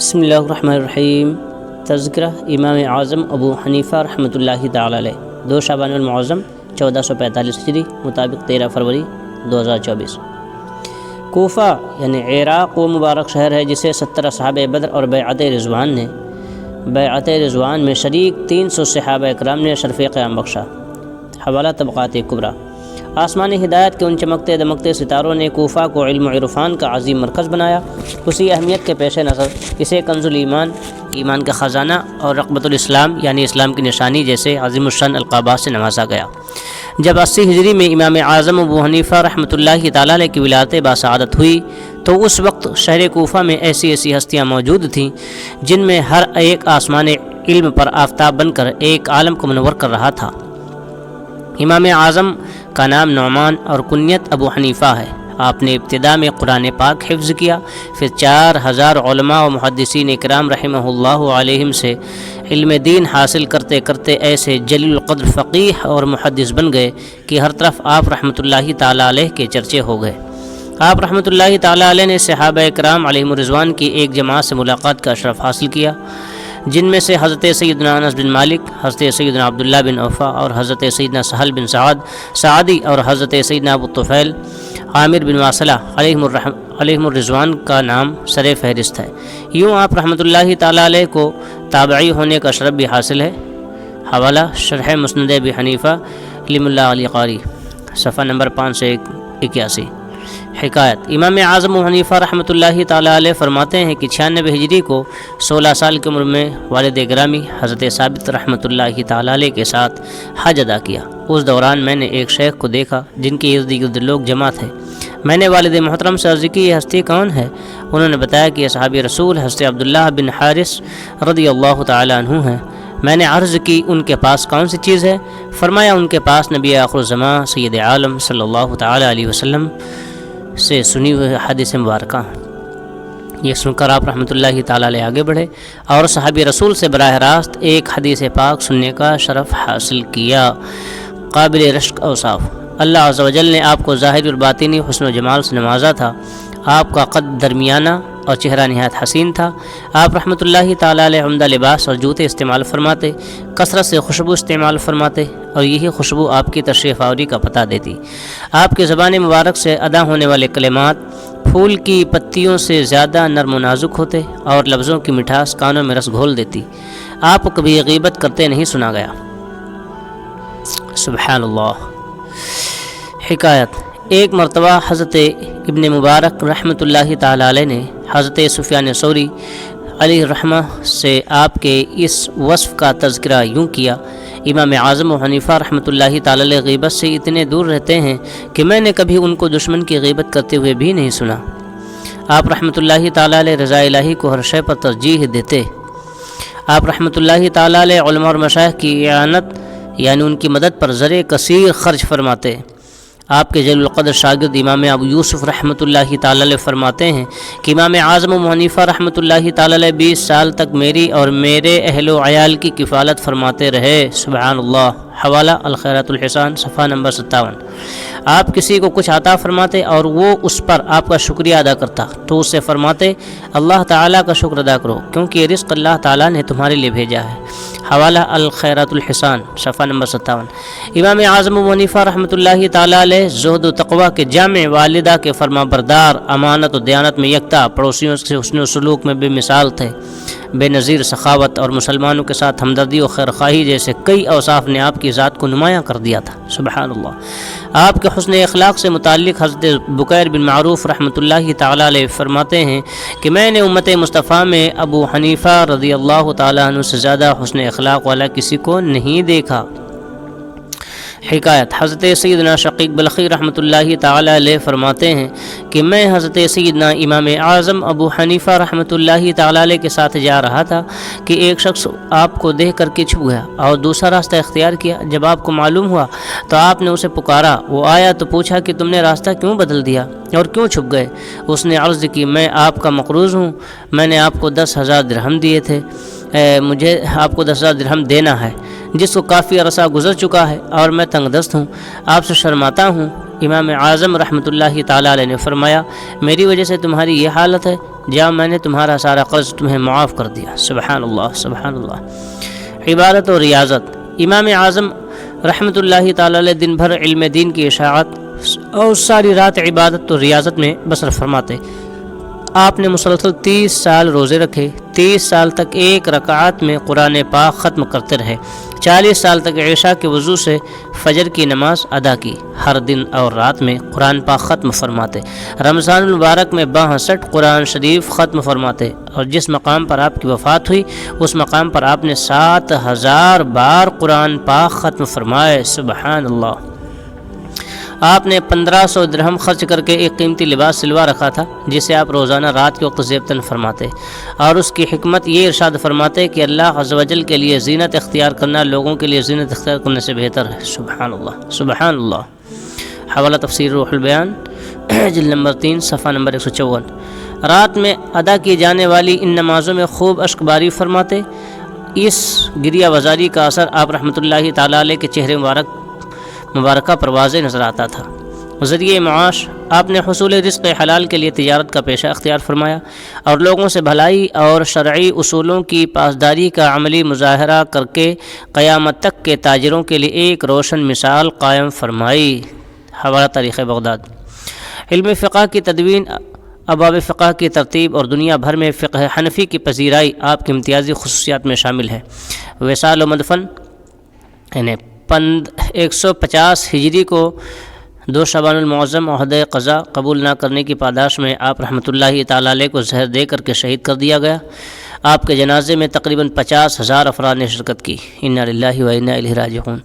بسم اللہ الرحمن الرحیم۔ تذکرہ امام اعظم ابو حنیفہ رحمۃ اللہ تعالی علیہ 2 شعبان المعظم 1445 ہجری مطابق 13 فروری 2024۔ کوفہ یعنی عراق وہ مبارک شہر ہے جسے 17 صحابہ بدر اور بیعت رضوان میں شریک 300 صحابہ اکرام نے شرف قیام بخشا۔ حوالہ طبقات کبریٰ۔ آسمانی ہدایت کے ان چمکتے دمکتے ستاروں نے کوفہ کو علم و عرفان کا عظیم مرکز بنایا۔ اسی اہمیت کے پیش نظر اسے کنز الایمان، ایمان کا خزانہ اور رغبۃ الاسلام یعنی اسلام کی نشانی جیسے عظیم الشان القابات سے نوازا گیا۔ جب 80 ہجری میں امام اعظم ابو حنیفہ رحمۃ اللہ تعالی علیہ کی ولادت باسعادت ہوئی تو اس وقت شہر کوفہ میں ایسی ہستیاں موجود تھیں جن میں ہر ایک آسمان علم پر آفتاب بن کر ایک عالم کو منور کر رہا تھا۔ امام اعظم کا نام نعمان اور کنیت ابو حنیفہ ہے۔ آپ نے ابتدا میں قرآن پاک حفظ کیا، پھر 4000 علماء و محدثین اکرام رحمہ اللہ علیہم سے علم دین حاصل کرتے کرتے ایسے جلیل القدر فقیہ اور محدث بن گئے کہ ہر طرف آپ رحمۃ اللہ تعالی علیہ کے چرچے ہو گئے۔ آپ رحمۃ اللہ تعالی علیہ نے صحابہ اکرام علیہم الرضوان کی ایک جماعت سے ملاقات کا اشرف حاصل کیا، جن میں سے حضرت سیدنا انس بن مالک، حضرت سیدنا عبداللہ بن عوفہ اور حضرت سیدنا سہل بن سعدی اور حضرت سیدنا ابو طفیل عامر بن واصلہ علیہم الرضوان کا نام سر فہرست ہے۔ یوں آپ رحمۃ اللہ تعالی علیہ کو تابعی ہونے کا شرف بھی حاصل ہے۔ حوالہ شرح مسند ابی حنیفہ لم اللہ علی قاری، صفحہ نمبر 581۔ حکایت۔ امام اعظم ابو حنیفہ رحمۃ اللہ تعالی علیہ فرماتے ہیں کہ 96 ہجری کو 16 سال کی عمر میں والد گرامی حضرت ثابت رحمۃ اللہ تعالی علیہ کے ساتھ حج ادا کیا۔ اس دوران میں نے ایک شیخ کو دیکھا جن کے ارد گرد لوگ جمع تھے۔ میں نے والد محترم سے عرض کی یہ ہستی کون ہے؟ انہوں نے بتایا کہ یہ صحابی رسول حضرت عبداللہ بن حارث رضی اللہ تعالی عنہ ہیں۔ میں نے عرض کی ان کے پاس کون سی چیز ہے؟ فرمایا ان کے پاس نبی آخر الزمان سید عالم صلی اللہ تعالی علیہ وسلم سے سنی ہوئی حدیث مبارکہ۔ یہ سن کر آپ رحمۃ اللہ تعالی علیہ آگے بڑھے اور صحابی رسول سے براہ راست ایک حدیث پاک سننے کا شرف حاصل کیا۔ قابل رشک اوصاف۔ اللہ عز و جل نے آپ کو ظاہری اور باطنی حسن و جمال سے نوازا تھا۔ آپ کا قد درمیانہ اور چہرہ نہایت حسین تھا۔ آپ رحمۃ اللہ تعالی علیہ عمدہ لباس اور جوتے استعمال فرماتے، کثرت سے خوشبو استعمال فرماتے اور یہی خوشبو آپ کی تشریف آوری کا پتہ دیتی۔ آپ کی زبان مبارک سے ادا ہونے والے کلمات پھول کی پتیوں سے زیادہ نرم و نازک ہوتے اور لفظوں کی مٹھاس کانوں میں رس گھول دیتی۔ آپ کو کبھی غیبت کرتے نہیں سنا گیا۔ سبحان اللہ۔ حکایت۔ ایک مرتبہ حضرت ابن مبارک رحمۃ اللہ تعالی علیہ نے حضرت سفیان ثوری علیہ الرحمہ سے آپ کے اس وصف کا تذکرہ یوں کیا: امام اعظم و حنیفہ رحمۃ اللہ تعالی علیہ غیبت سے اتنے دور رہتے ہیں کہ میں نے کبھی ان کو دشمن کی غیبت کرتے ہوئے بھی نہیں سنا۔ آپ رحمۃ اللہ تعالی علیہ رضا الہی کو ہر شے پر ترجیح دیتے۔ آپ رحمۃ اللہ تعالی علیہ علماء اور مشائخ کی اعانت یعنی ان کی مدد پر زر کثیر خرچ فرماتے۔ آپ کے جلیل القدر شاگرد امام ابو یوسف رحمۃ اللہ تعالی علیہ فرماتے ہیں کہ امام اعظم ابو حنیفہ رحمۃ اللہ تعالی علیہ 20 سال تک میری اور میرے اہل و عیال کی کفالت فرماتے رہے۔ سبحان اللہ۔ حوالہ الخیرات الحسان، صفحہ نمبر 57۔ آپ کسی کو کچھ عطا فرماتے اور وہ اس پر آپ کا شکریہ ادا کرتا تو اس سے فرماتے اللہ تعالیٰ کا شکر ادا کرو کیونکہ یہ رزق اللہ تعالیٰ نے تمہارے لیے بھیجا ہے۔ حوالہ الخیرات الحسان، صفحہ نمبر 57۔ امام اعظم ابو حنیفہ رحمۃ اللہ تعالی علیہ زہد و تقویٰ کے جامع، والدہ کے فرما بردار، امانت و دیانت میں یکتا، پڑوسیوں سے حسن و سلوک میں بے مثال تھے۔ بے نظیر سخاوت اور مسلمانوں کے ساتھ ہمدردی و خیرخواہی جیسے کئی اوصاف نے آپ کی ذات کو نمایاں کر دیا تھا۔ سبحان اللہ۔ آپ کے حسن اخلاق سے متعلق حضرت بکیر بن معروف رحمۃ اللہ تعالی علیہ فرماتے ہیں کہ میں نے امت مصطفیٰ میں ابو حنیفہ رضی اللہ تعالی عنہ سے زیادہ حسن اخلاق والا کسی کو نہیں دیکھا۔ حکایت۔ حضرت سیدنا شقیق بلخی رحمۃ اللہ تعالی علیہ فرماتے ہیں کہ میں حضرت سیدنا امام اعظم ابو حنیفہ رحمۃ اللہ تعالی علیہ کے ساتھ جا رہا تھا کہ ایک شخص آپ کو دیکھ کر کے چھپ گیا اور دوسرا راستہ اختیار کیا۔ جب آپ کو معلوم ہوا تو آپ نے اسے پکارا، وہ آیا تو پوچھا کہ تم نے راستہ کیوں بدل دیا اور کیوں چھپ گئے؟ اس نے عرض کی میں آپ کا مقروض ہوں، میں نے آپ کو 10,000 درہم دیے تھے، مجھے آپ کو 10,000 درہم دینا ہے، جس کو کافی عرصہ گزر چکا ہے اور میں تنگ دست ہوں، آپ سے شرماتا ہوں، امام اعظم رحمۃ اللہ تعالیٰ علیہ نے فرمایا میری وجہ سے تمہاری یہ حالت ہے، جاؤ میں نے تمہارا سارا قرض تمہیں معاف کر دیا۔ سبحان اللہ سبحان اللہ۔ عبادت و ریاضت۔ امام اعظم رحمۃ اللہ تعالیٰ علیہ دن بھر علم دین کی اشاعت اور ساری رات عبادت و ریاضت میں بسر فرماتے۔ آپ نے مسلسل 30 سال روزے رکھے، 30 سال تک ایک رکعت میں قرآن پاک ختم کرتے رہے، 40 سال تک عشاء کے وضو سے فجر کی نماز ادا کی، ہر دن اور رات میں قرآن پاک ختم فرماتے، رمضان المبارک میں 62 قرآن شریف ختم فرماتے، اور جس مقام پر آپ کی وفات ہوئی اس مقام پر آپ نے 7000 بار قرآن پاک ختم فرمائے۔ سبحان اللہ۔ آپ نے 1500 درہم خرچ کر کے ایک قیمتی لباس سلوا رکھا تھا جسے آپ روزانہ رات کے وقت زیبتن فرماتے، اور اس کی حکمت یہ ارشاد فرماتے کہ اللہ عز و جل کے لیے زینت اختیار کرنا لوگوں کے لیے زینت اختیار کرنے سے بہتر ہے۔ سبحان اللہ سبحان اللہ۔ حوالہ تفسیر روح البیان جلد نمبر 3 صفحہ نمبر 154۔ رات میں ادا کی جانے والی ان نمازوں میں خوب اشک باری فرماتے۔ اس گریہ وزاری کا اثر آپ رحمۃ اللہ تعالیٰ علیہ کے چہرے مبارکہ پر واضح نظر آتا تھا۔ ذریعہ معاش۔ آپ نے حصول رزق حلال کے لیے تجارت کا پیشہ اختیار فرمایا اور لوگوں سے بھلائی اور شرعی اصولوں کی پاسداری کا عملی مظاہرہ کر کے قیامت تک کے تاجروں کے لیے ایک روشن مثال قائم فرمائی۔ حوالہ تاریخ بغداد۔ علم فقہ کی تدوین، ابواب فقہ کی ترتیب اور دنیا بھر میں فقہ حنفی کی پذیرائی آپ کی امتیازی خصوصیات میں شامل ہے۔ وصال و مدفن، یعنی 150 ہجری کو 2 شعبان المعظم عہدۂ قضا قبول نہ کرنے کی پاداش میں آپ رحمۃ اللہ تعالیٰ علیہ کو زہر دے کر کے شہید کر دیا گیا۔ آپ کے جنازے میں تقریباً 50,000 افراد نے شرکت کی۔ انا للہ و انا الیہ راجعون۔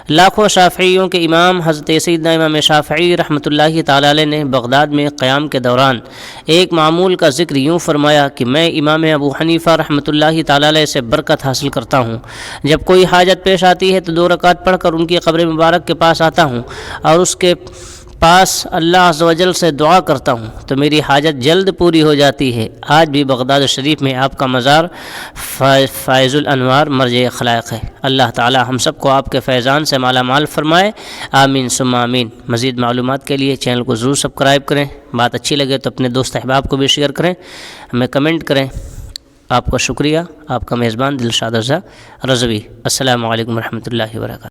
لاکھوں شافعیوں کے امام حضرت سیدنا امام شافعی رحمۃ اللہ تعالیٰ علیہ نے بغداد میں قیام کے دوران ایک معمول کا ذکر یوں فرمایا کہ میں امام ابو حنیفہ رحمۃ اللہ تعالیٰ علیہ سے برکت حاصل کرتا ہوں، جب کوئی حاجت پیش آتی ہے تو 2 رکعت پڑھ کر ان کی قبر مبارک کے پاس آتا ہوں اور اس کے پاس اللہ عز و جل سے دعا کرتا ہوں تو میری حاجت جلد پوری ہو جاتی ہے۔ آج بھی بغداد شریف میں آپ کا مزار فائز الانوار مرجع خلائق ہے۔ اللہ تعالی ہم سب کو آپ کے فیضان سے مالا مال فرمائے، آمین ثم آمین۔ مزید معلومات کے لیے چینل کو ضرور سبسکرائب کریں، بات اچھی لگے تو اپنے دوست احباب کو بھی شیئر کریں، ہمیں کمنٹ کریں۔ آپ کا شکریہ۔ آپ کا میزبان دلشاد رضا رضوی۔ السلام علیکم ورحمۃ اللہ وبرکاتہ۔